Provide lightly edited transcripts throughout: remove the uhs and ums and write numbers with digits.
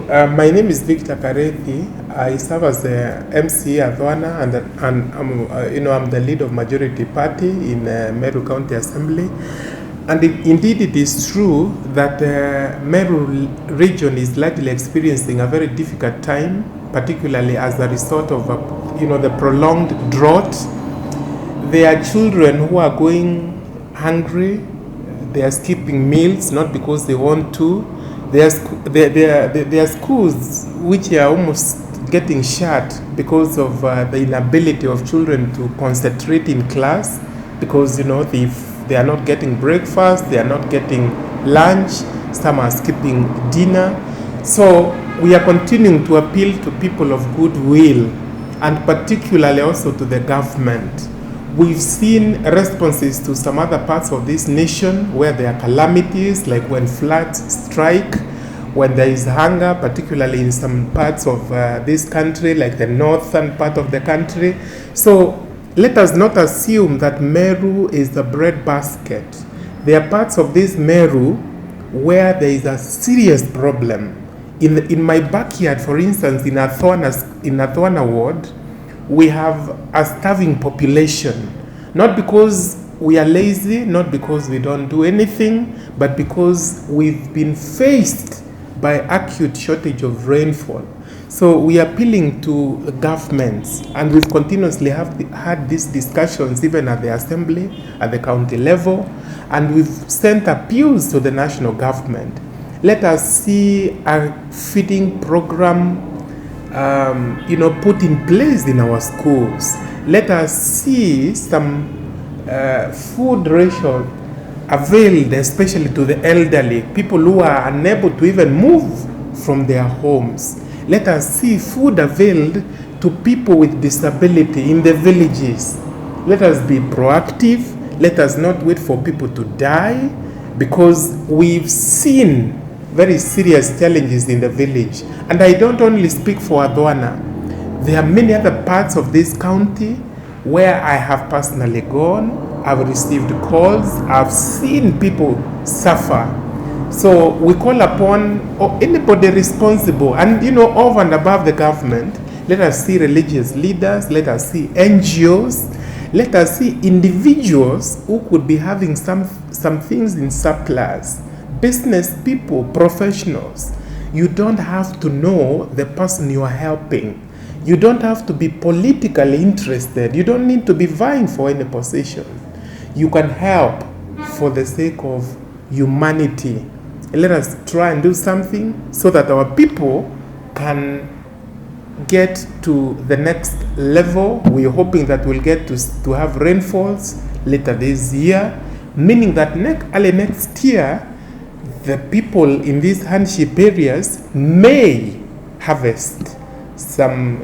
My name is Victor Karethi. I serve as the MC Adwana, and I'm the lead of Majority Party in Meru County Assembly. And indeed, it is true that Meru region is likely experiencing a very difficult time, particularly as a result of the prolonged drought. There are children who are going hungry. They are skipping meals, not because they want to. There are schools which are almost getting shut because of the inability of children to concentrate in class, because they are not getting breakfast, they are not getting lunch, some are skipping dinner. So we are continuing to appeal to people of goodwill, and particularly also to the government. We've seen responses to some other parts of this nation where there are calamities, like when floods strike, when there is hunger, particularly in some parts of this country, like the northern part of the country. So let us not assume that Meru is the breadbasket. There are parts of this Meru where there is a serious problem. In my backyard, for instance, in Athwana ward, we have a starving population, not because we are lazy, not because we don't do anything, but because we've been faced by acute shortage of rainfall. So we are appealing to governments, and we've continuously had these discussions even at the assembly, at the county level, and we've sent appeals to the national government. Let us see a feeding program put in place in our schools. Let us see some food ration availed, especially to the elderly, people who are unable to even move from their homes. Let us see food availed to people with disability in the villages. Let us be proactive. Let us not wait for people to die, because we've seen very serious challenges in the village. And I don't only speak for Adwana. There are many other parts of this county where I have personally gone. I've received calls. I've seen people suffer. So we call upon anybody responsible, and over and above the government, let us see religious leaders, let us see NGOs, let us see individuals who could be having some things in surplus. Business people, professionals. You don't have to know the person you are helping. You don't have to be politically interested. You don't need to be vying for any position. You can help for the sake of humanity. Let us try and do something so that our people can get to the next level. We're hoping that we'll get to have rainfalls later this year, meaning that early next year, the people in these hardship areas may harvest some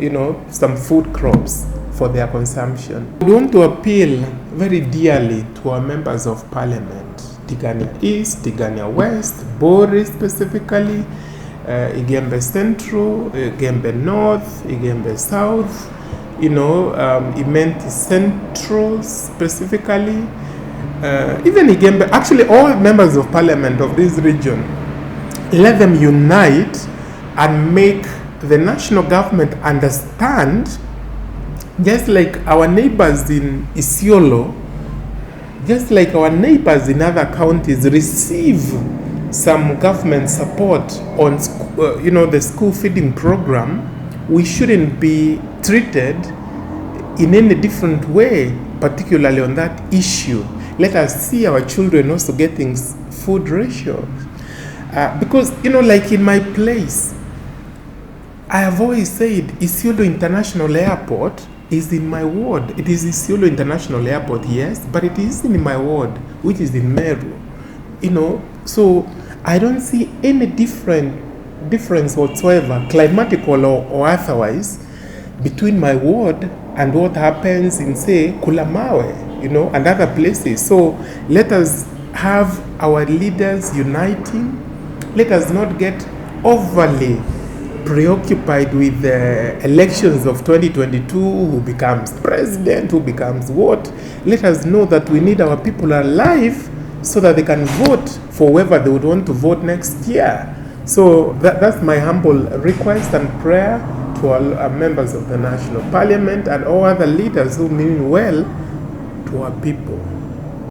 food crops for their consumption. We want to appeal very dearly to our members of parliament, Tigania East, Tigania West, Bori specifically, Igembe Central, Igembe North, Igembe South, Imenti Central specifically, even Igembe, actually all members of parliament of this region. Let them unite and make the national government understand, just like our neighbors in Isiolo, just like our neighbors in other counties receive some government support on the school feeding program, we shouldn't be treated in any different way, particularly on that issue. Let us see our children also getting food ratios. Because, like in my place, I have always said Isiolo International Airport is in my ward. It is Isiolo International Airport, yes, but it is in my ward, which is in Meru. So I don't see any difference whatsoever, climatical or otherwise, between my ward and what happens in, say, Kulamawe, and other places. So let us have our leaders uniting. Let us not get overly preoccupied with the elections of 2022, who becomes president, who becomes what. Let us know that we need our people alive so that they can vote for whoever they would want to vote next year. So that's my humble request and prayer to all members of the National Parliament and all other leaders who mean well to our people.